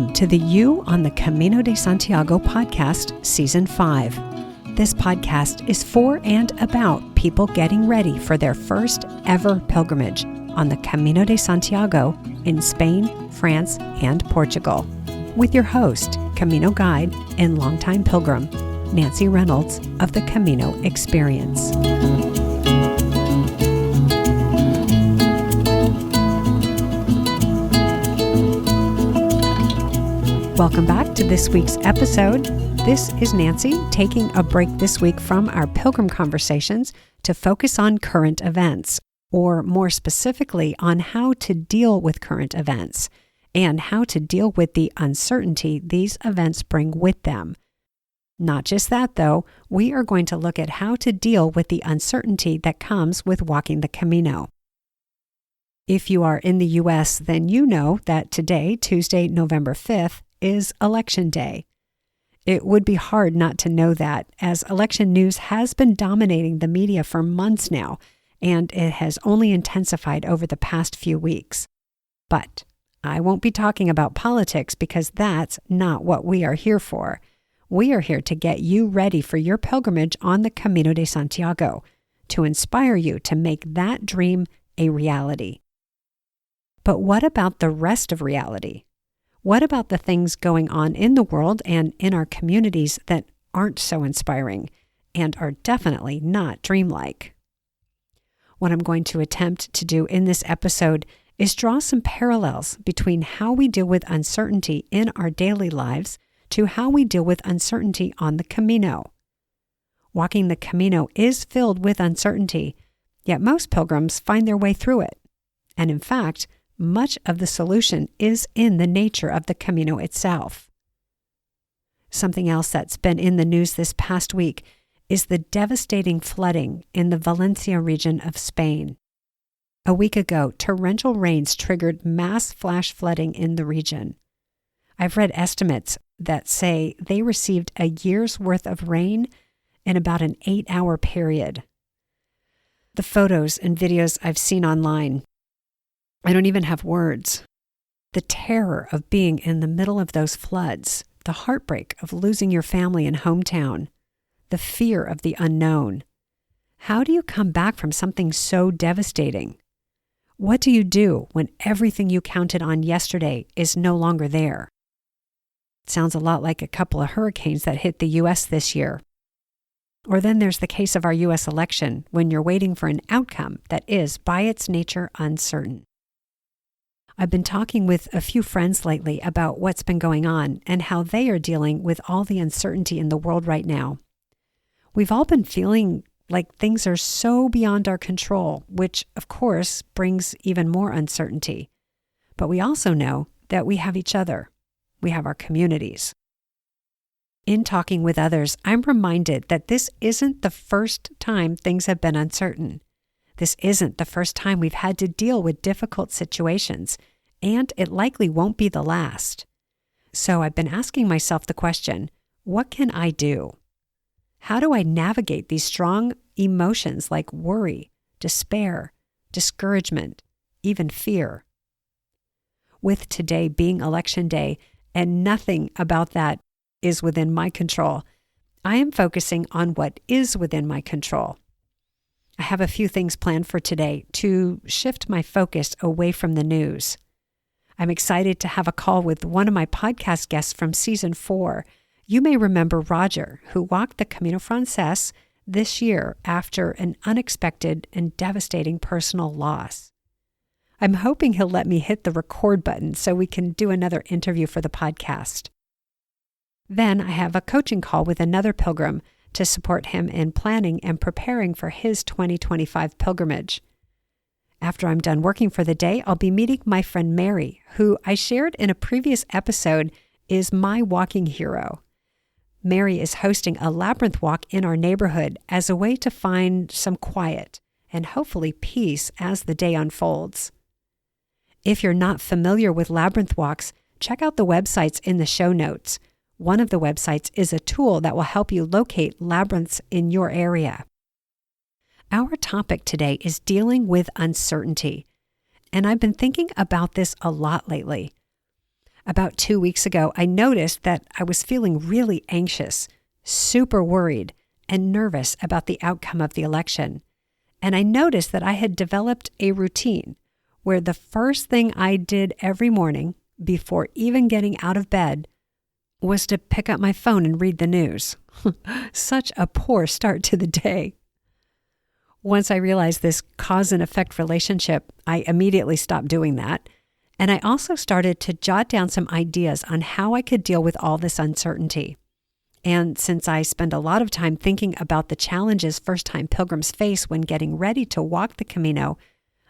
Welcome to the You on the Camino de Santiago podcast, Season 5. This podcast is for and about people getting ready for their first ever pilgrimage on the Camino de Santiago in Spain, France, and Portugal. With your host, Camino guide and longtime pilgrim, Nancy Reynolds of the Camino Experience. Welcome back to this week's episode. This is Nancy taking a break this week from our pilgrim conversations to focus on current events, or more specifically on how to deal with current events and how to deal with the uncertainty these events bring with them. Not just that, though, we are going to look at how to deal with the uncertainty that comes with walking the Camino. If you are in the U.S., then you know that today, Tuesday, November 5th, is Election Day. It would be hard not to know that, as election news has been dominating the media for months now, and it has only intensified over the past few weeks. But I won't be talking about politics because that's not what we are here for. We are here to get you ready for your pilgrimage on the Camino de Santiago, to inspire you to make that dream a reality. But what about the rest of reality? What about the things going on in the world and in our communities that aren't so inspiring and are definitely not dreamlike? What I'm going to attempt to do in this episode is draw some parallels between how we deal with uncertainty in our daily lives to how we deal with uncertainty on the Camino. Walking the Camino is filled with uncertainty, yet most pilgrims find their way through it. And in fact, much of the solution is in the nature of the Camino itself. Something else that's been in the news this past week is the devastating flooding in the Valencia region of Spain. A week ago, torrential rains triggered mass flash flooding in the region. I've read estimates that say they received a year's worth of rain in about an 8-hour period. The photos and videos I've seen online, I don't even have words. The terror of being in the middle of those floods, the heartbreak of losing your family and hometown, the fear of the unknown. How do you come back from something so devastating? What do you do when everything you counted on yesterday is no longer there? It sounds a lot like a couple of hurricanes that hit the U.S. this year. Or then there's the case of our U.S. election when you're waiting for an outcome that is, by its nature, uncertain. I've been talking with a few friends lately about what's been going on and how they are dealing with all the uncertainty in the world right now. We've all been feeling like things are so beyond our control, which, of course, brings even more uncertainty. But we also know that we have each other. We have our communities. In talking with others, I'm reminded that this isn't the first time things have been uncertain. This isn't the first time we've had to deal with difficult situations, and it likely won't be the last. So I've been asking myself the question, what can I do? How do I navigate these strong emotions like worry, despair, discouragement, even fear? With today being Election Day, and nothing about that is within my control, I am focusing on what is within my control. I have a few things planned for today to shift my focus away from the news. I'm excited to have a call with one of my podcast guests from Season 4. You may remember Roger, who walked the Camino Frances this year after an unexpected and devastating personal loss. I'm hoping he'll let me hit the record button so we can do another interview for the podcast. Then I have a coaching call with another pilgrim to support him in planning and preparing for his 2025 pilgrimage. After I'm done working for the day, I'll be meeting my friend Mary, who I shared in a previous episode is my walking hero. Mary is hosting a labyrinth walk in our neighborhood as a way to find some quiet and hopefully peace as the day unfolds. If you're not familiar with labyrinth walks, check out the websites in the show notes. One of the websites is a tool that will help you locate labyrinths in your area. Our topic today is dealing with uncertainty, and I've been thinking about this a lot lately. About 2 weeks ago, I noticed that I was feeling really anxious, super worried, and nervous about the outcome of the election. And I noticed that I had developed a routine where the first thing I did every morning before even getting out of bed was to pick up my phone and read the news. Such a poor start to the day. Once I realized this cause and effect relationship, I immediately stopped doing that. And I also started to jot down some ideas on how I could deal with all this uncertainty. And since I spend a lot of time thinking about the challenges first-time pilgrims face when getting ready to walk the Camino,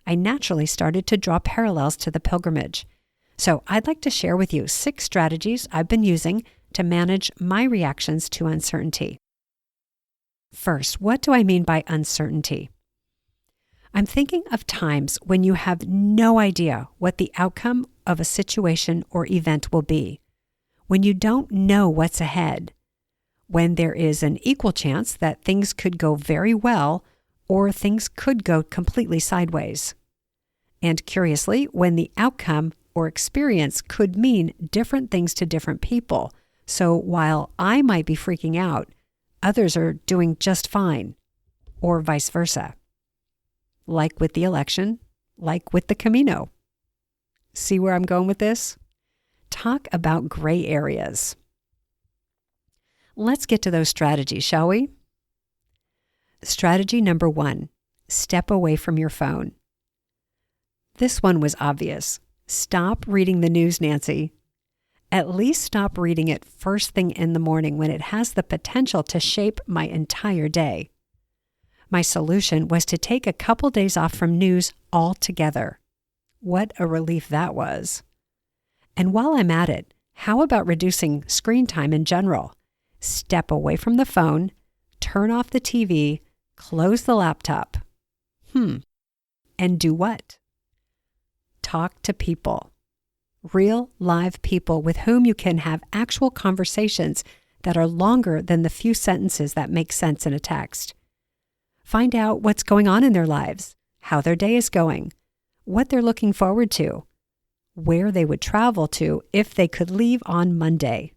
I naturally started to draw parallels to the pilgrimage. So I'd like to share with you 6 strategies I've been using to manage my reactions to uncertainty. First, what do I mean by uncertainty? I'm thinking of times when you have no idea what the outcome of a situation or event will be, when you don't know what's ahead, when there is an equal chance that things could go very well or things could go completely sideways. And curiously, when the outcome or experience could mean different things to different people. So while I might be freaking out, others are doing just fine, or vice versa. Like with the election, like with the Camino. See where I'm going with this? Talk about gray areas. Let's get to those strategies, shall we? Strategy number 1, step away from your phone. This one was obvious. Stop reading the news, Nancy. At least stop reading it first thing in the morning when it has the potential to shape my entire day. My solution was to take a couple days off from news altogether. What a relief that was. And while I'm at it, how about reducing screen time in general? Step away from the phone, turn off the TV, close the laptop. And do what? Talk to people. Real, live people with whom you can have actual conversations that are longer than the few sentences that make sense in a text. Find out what's going on in their lives, how their day is going, what they're looking forward to, where they would travel to if they could leave on Monday.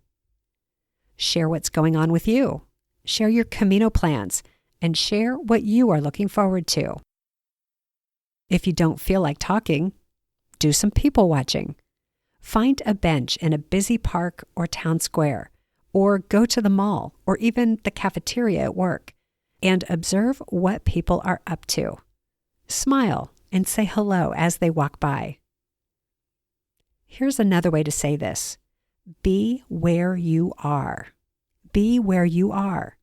Share what's going on with you. Share your Camino plans and share what you are looking forward to. If you don't feel like talking, do some people watching. Find a bench in a busy park or town square, or go to the mall or even the cafeteria at work and observe what people are up to. Smile and say hello as they walk by. Here's another way to say this. Be where you are. Be where you are.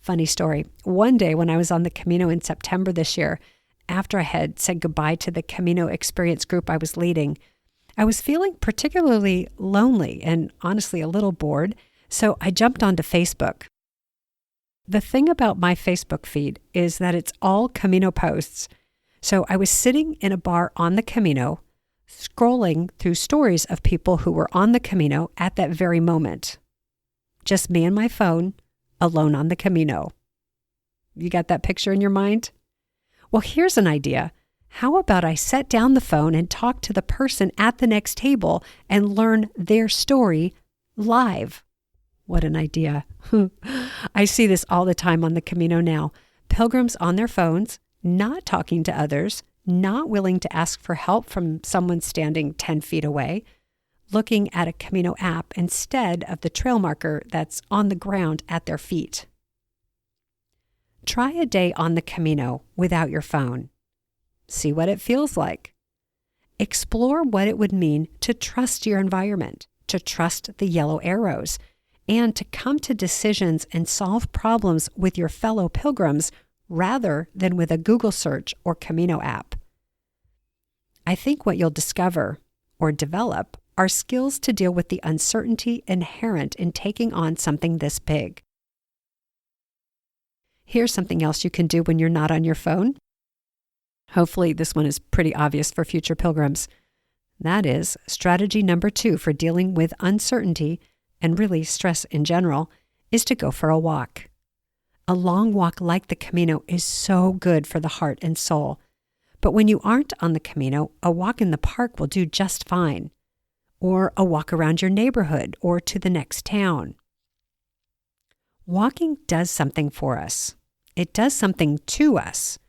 Funny story. One day when I was on the Camino in September this year, after I had said goodbye to the Camino experience group I was leading, I was feeling particularly lonely and honestly a little bored, so I jumped onto Facebook. The thing about my Facebook feed is that it's all Camino posts. So I was sitting in a bar on the Camino, scrolling through stories of people who were on the Camino at that very moment. Just me and my phone, alone on the Camino. You got that picture in your mind? Well, here's an idea. How about I set down the phone and talk to the person at the next table and learn their story live? What an idea. I see this all the time on the Camino now. Pilgrims on their phones, not talking to others, not willing to ask for help from someone standing 10 feet away, looking at a Camino app instead of the trail marker that's on the ground at their feet. Try a day on the Camino without your phone. See what it feels like. Explore what it would mean to trust your environment, to trust the yellow arrows, and to come to decisions and solve problems with your fellow pilgrims rather than with a Google search or Camino app. I think what you'll discover or develop are skills to deal with the uncertainty inherent in taking on something this big. Here's something else you can do when you're not on your phone. Hopefully this one is pretty obvious for future pilgrims. That is strategy number 2 for dealing with uncertainty and really stress in general is to go for a walk. A long walk like the Camino is so good for the heart and soul. But when you aren't on the Camino, a walk in the park will do just fine. or a walk around your neighborhood or to the next town. Walking does something for us. It does something to us.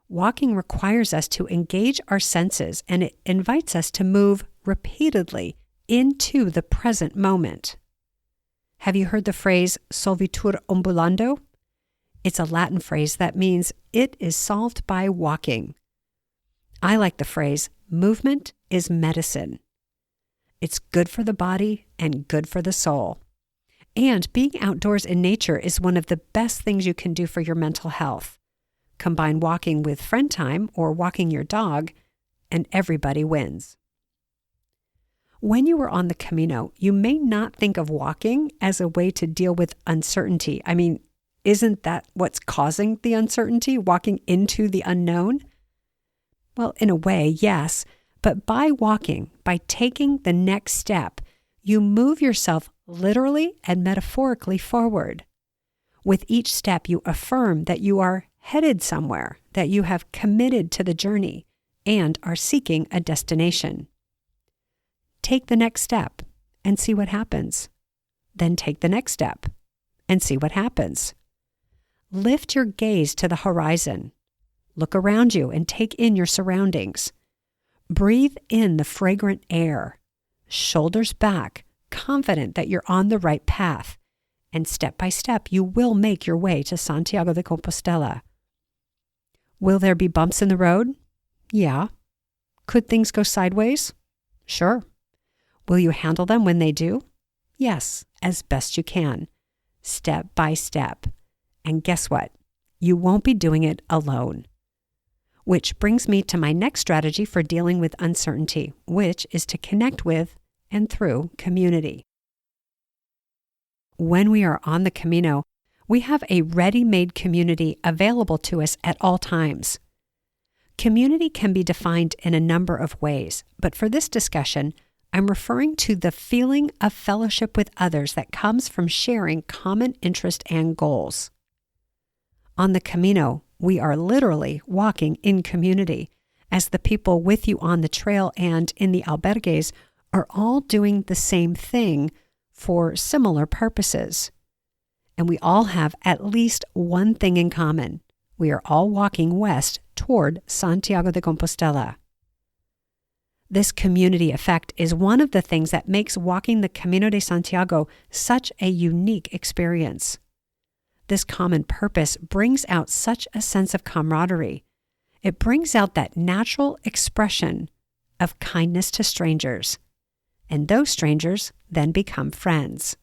Walking requires us to engage our senses, and it invites us to move repeatedly into the present moment. Have you heard the phrase solvitur ambulando? It's a Latin phrase that means it is solved by walking. I like the phrase, movement is medicine. It's good for the body and good for the soul. And being outdoors in nature is one of the best things you can do for your mental health. Combine walking with friend time or walking your dog, and everybody wins. When you are on the Camino, you may not think of walking as a way to deal with uncertainty. I mean, isn't that what's causing the uncertainty, walking into the unknown? Well, in a way, yes, but by walking, by taking the next step, you move yourself literally and metaphorically forward. With each step, you affirm that you are headed somewhere, that you have committed to the journey and are seeking a destination. Take the next step and see what happens. Then take the next step and see what happens. Lift your gaze to the horizon. Look around you and take in your surroundings. Breathe in the fragrant air. Shoulders back, confident that you're on the right path. And step by step, you will make your way to Santiago de Compostela. Will there be bumps in the road? Yeah. Could things go sideways? Sure. Will you handle them when they do? Yes, as best you can, step by step. And guess what? You won't be doing it alone. Which brings me to my next strategy for dealing with uncertainty, which is to connect with and through community. When we are on the Camino, we have a ready-made community available to us at all times. Community can be defined in a number of ways, but for this discussion, I'm referring to the feeling of fellowship with others that comes from sharing common interest and goals. On the Camino, we are literally walking in community, as the people with you on the trail and in the albergues are all doing the same thing for similar purposes. And we all have at least one thing in common. We are all walking west toward Santiago de Compostela. This community effect is one of the things that makes walking the Camino de Santiago such a unique experience. This common purpose brings out such a sense of camaraderie. It brings out that natural expression of kindness to strangers, and those strangers then become friends.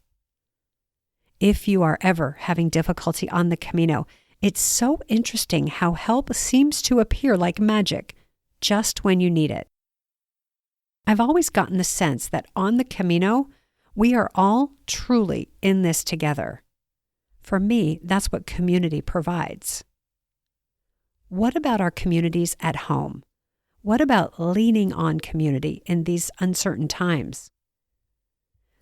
If you are ever having difficulty on the Camino, it's so interesting how help seems to appear like magic just when you need it. I've always gotten the sense that on the Camino, we are all truly in this together. For me, that's what community provides. What about our communities at home? What about leaning on community in these uncertain times?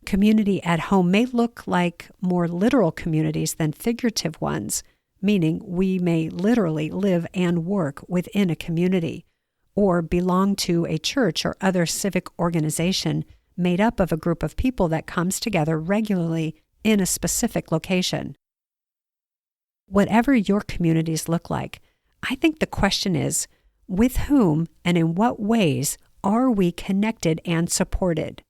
Community at home may look like more literal communities than figurative ones, meaning we may literally live and work within a community, or belong to a church or other civic organization made up of a group of people that comes together regularly in a specific location. Whatever your communities look like, I think the question is, with whom and in what ways are we connected and supported?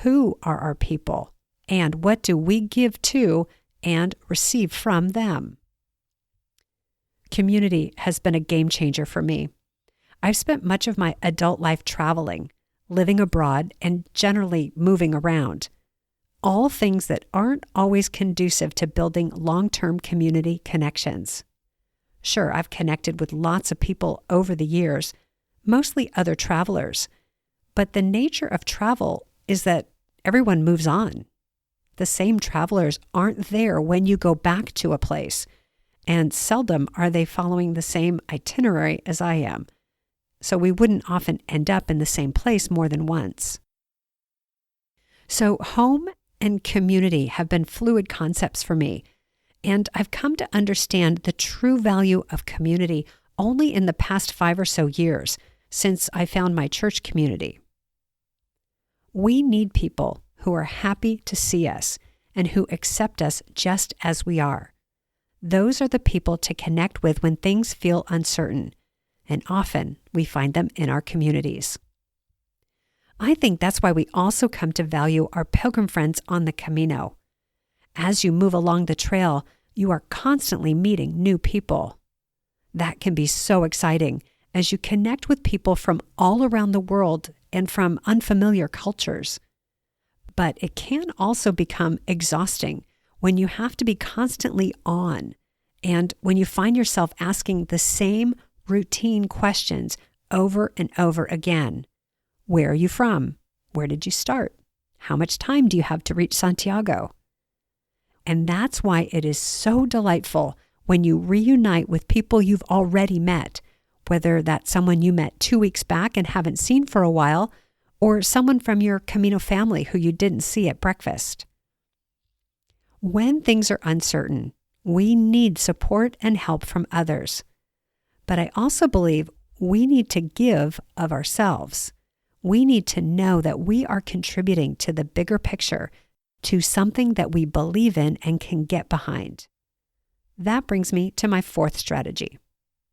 Who are our people, and what do we give to and receive from them? Community has been a game changer for me. I've spent much of my adult life traveling, living abroad, and generally moving around. All things that aren't always conducive to building long-term community connections. Sure, I've connected with lots of people over the years, mostly other travelers, but the nature of travel is that everyone moves on. The same travelers aren't there when you go back to a place, and seldom are they following the same itinerary as I am. So we wouldn't often end up in the same place more than once. So home and community have been fluid concepts for me, and I've come to understand the true value of community only in the past 5 or so years since I found my church community. We need people who are happy to see us and who accept us just as we are. Those are the people to connect with when things feel uncertain, and often we find them in our communities. I think that's why we also come to value our pilgrim friends on the Camino. As you move along the trail, you are constantly meeting new people. That can be so exciting as you connect with people from all around the world and from unfamiliar cultures. But it can also become exhausting when you have to be constantly on and when you find yourself asking the same routine questions over and over again. Where are you from? Where did you start? How much time do you have to reach Santiago? And that's why it is so delightful when you reunite with people you've already met, whether that's someone you met 2 weeks back and haven't seen for a while, or someone from your Camino family who you didn't see at breakfast. When things are uncertain, we need support and help from others. But I also believe we need to give of ourselves. We need to know that we are contributing to the bigger picture, to something that we believe in and can get behind. That brings me to my fourth strategy,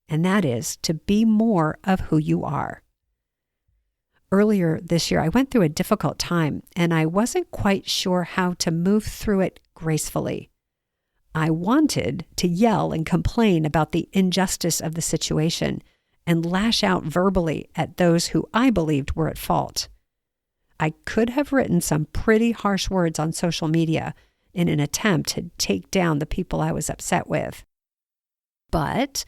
and that is to be more of who you are. Earlier this year, I went through a difficult time, and I wasn't quite sure how to move through it gracefully. I wanted to yell and complain about the injustice of the situation and lash out verbally at those who I believed were at fault. I could have written some pretty harsh words on social media in an attempt to take down the people I was upset with. But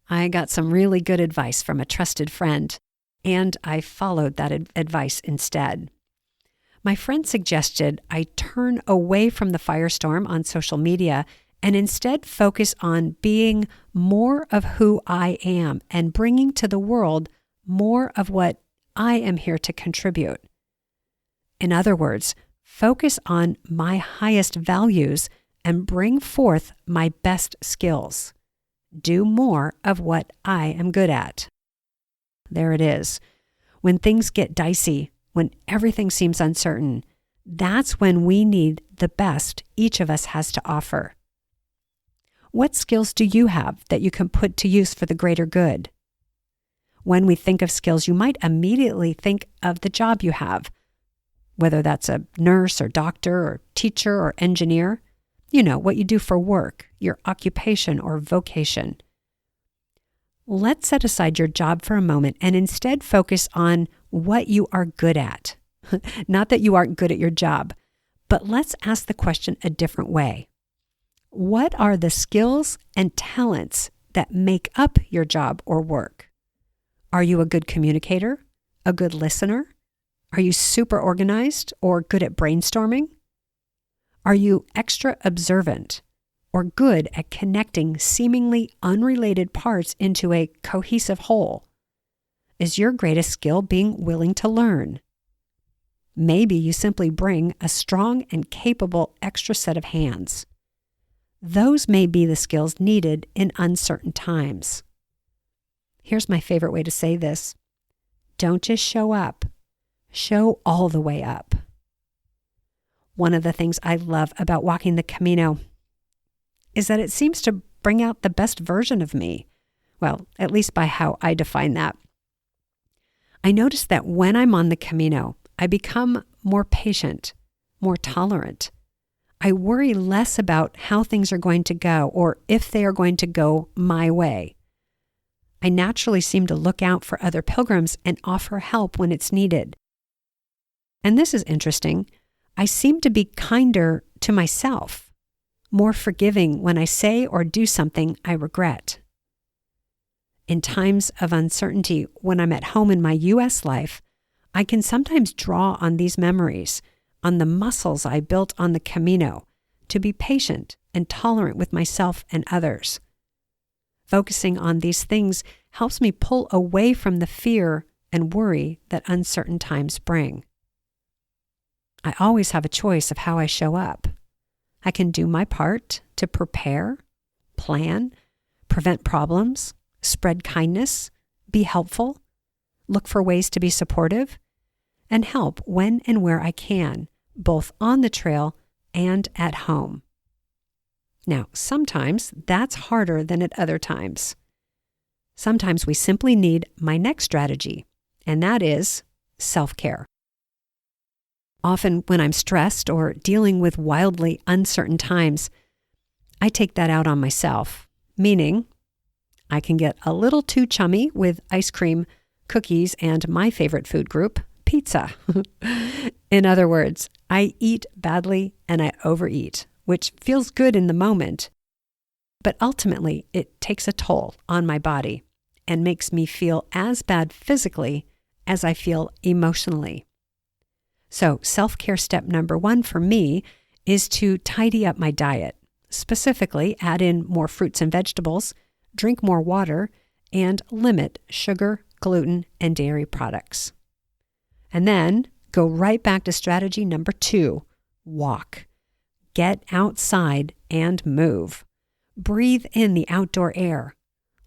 I got some really good advice from a trusted friend, and I followed that advice instead. My friend suggested I turn away from the firestorm on social media and instead focus on being more of who I am and bringing to the world more of what I am here to contribute. In other words, focus on my highest values and bring forth my best skills. Do more of what I am good at. There it is. When things get dicey, when everything seems uncertain, that's when we need the best each of us has to offer. What skills do you have that you can put to use for the greater good? When we think of skills, you might immediately think of the job you have, whether that's a nurse or doctor or teacher or engineer. You know, what you do for work, your occupation or vocation. Let's set aside your job for a moment and instead focus on what you are good at. Not that you aren't good at your job, but let's ask the question a different way. What are the skills and talents that make up your job or work? Are you a good communicator? A good listener? Are you super organized or good at brainstorming? Are you extra observant or good at connecting seemingly unrelated parts into a cohesive whole? Is your greatest skill being willing to learn? Maybe you simply bring a strong and capable extra set of hands. Those may be the skills needed in uncertain times. Here's my favorite way to say this. Don't just show up. Show all the way up. One of the things I love about walking the Camino is that it seems to bring out the best version of me. Well, at least by how I define that. I notice that when I'm on the Camino, I become more patient, more tolerant. I worry less about how things are going to go or if they are going to go my way. I naturally seem to look out for other pilgrims and offer help when it's needed. And this is interesting. I seem to be kinder to myself, more forgiving when I say or do something I regret. In times of uncertainty, when I'm at home in my U.S. life, I can sometimes draw on these memories, on the muscles I built on the Camino, to be patient and tolerant with myself and others. Focusing on these things helps me pull away from the fear and worry that uncertain times bring. I always have a choice of how I show up. I can do my part to prepare, plan, prevent problems, spread kindness, be helpful, look for ways to be supportive, and help when and where I can, both on the trail and at home. Now, sometimes that's harder than at other times. Sometimes we simply need my next strategy, and that is self-care. Often when I'm stressed or dealing with wildly uncertain times, I take that out on myself, meaning I can get a little too chummy with ice cream, cookies, and my favorite food group, pizza. In other words, I eat badly and I overeat, which feels good in the moment, but ultimately it takes a toll on my body and makes me feel as bad physically as I feel emotionally. So self-care step number 1 for me is to tidy up my diet, specifically add in more fruits and vegetables, drink more water, and limit sugar, gluten, and dairy products. And then go right back to strategy number 2, walk. Get outside and move. Breathe in the outdoor air.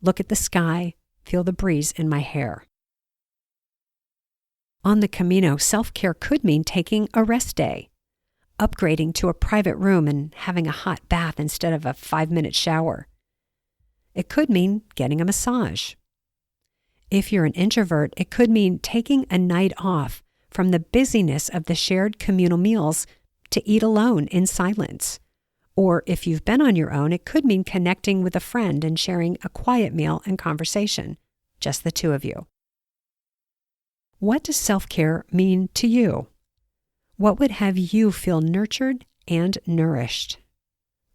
Look at the sky, feel the breeze in my hair. On the Camino, self-care could mean taking a rest day, upgrading to a private room and having a hot bath instead of a 5-minute shower. It could mean getting a massage. If you're an introvert, it could mean taking a night off from the busyness of the shared communal meals to eat alone in silence. Or if you've been on your own, it could mean connecting with a friend and sharing a quiet meal and conversation, just the two of you. What does self-care mean to you? What would have you feel nurtured and nourished?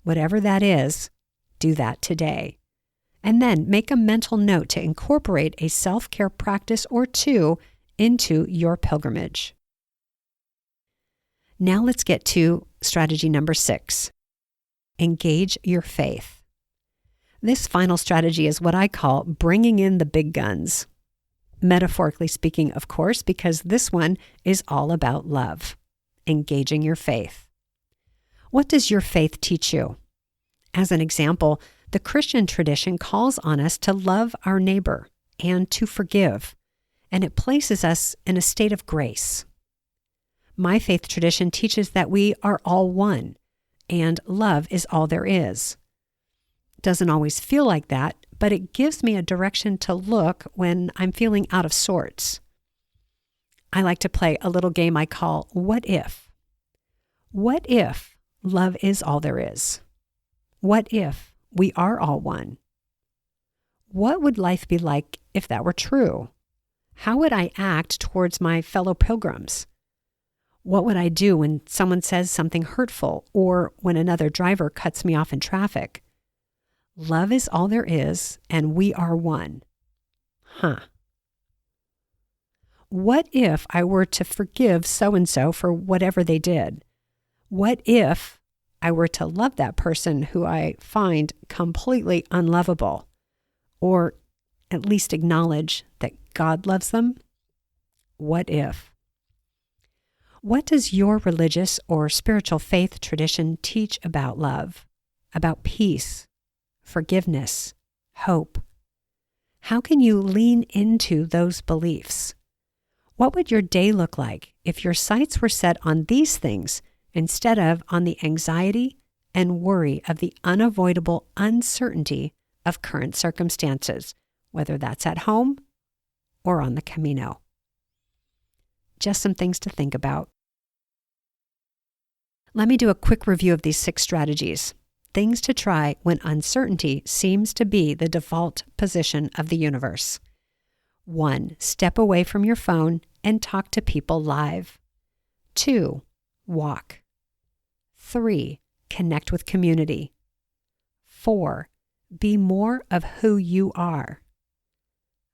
Whatever that is, do that today. And then make a mental note to incorporate a self-care practice or 2 into your pilgrimage. Now let's get to strategy number 6. Engage your faith. This final strategy is what I call bringing in the big guns. Metaphorically speaking, of course, because this one is all about love, engaging your faith. What does your faith teach you? As an example, the Christian tradition calls on us to love our neighbor and to forgive, and it places us in a state of grace. My faith tradition teaches that we are all one, and love is all there is. It doesn't always feel like that, but it gives me a direction to look when I'm feeling out of sorts. I like to play a little game I call What If? What if love is all there is? What if we are all one? What would life be like if that were true? How would I act towards my fellow pilgrims? What would I do when someone says something hurtful or when another driver cuts me off in traffic? Love is all there is, and we are one. What if I were to forgive so-and-so for whatever they did? What if I were to love that person who I find completely unlovable, or at least acknowledge that God loves them? What if? What does your religious or spiritual faith tradition teach about love, about peace, forgiveness, hope? How can you lean into those beliefs? What would your day look like if your sights were set on these things instead of on the anxiety and worry of the unavoidable uncertainty of current circumstances, whether that's at home or on the Camino? Just some things to think about. Let me do a quick review of these 6 strategies. Things to try when uncertainty seems to be the default position of the universe. 1. Step away from your phone and talk to people live. 2. Walk. 3. Connect with community. 4. Be more of who you are.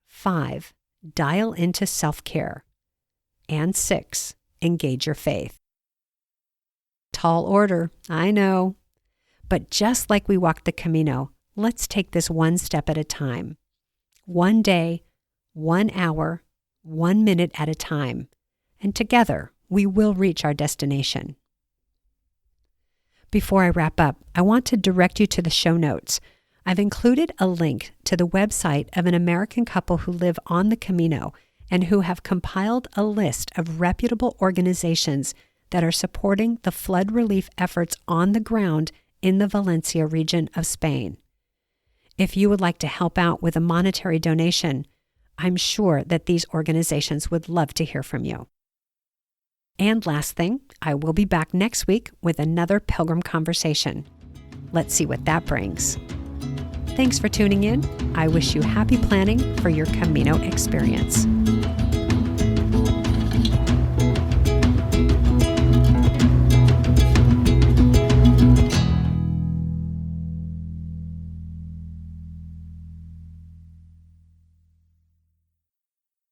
5. Dial into self-care. And 6. Engage your faith. Tall order, I know. But just like we walked the Camino, let's take this one step at a time. One day, 1 hour, 1 minute at a time. And together, we will reach our destination. Before I wrap up, I want to direct you to the show notes. I've included a link to the website of an American couple who live on the Camino, and who have compiled a list of reputable organizations that are supporting the flood relief efforts on the ground in the Valencia region of Spain. If you would like to help out with a monetary donation, I'm sure that these organizations would love to hear from you. And last thing, I will be back next week with another Pilgrim Conversation. Let's see what that brings. Thanks for tuning in. I wish you happy planning for your Camino experience.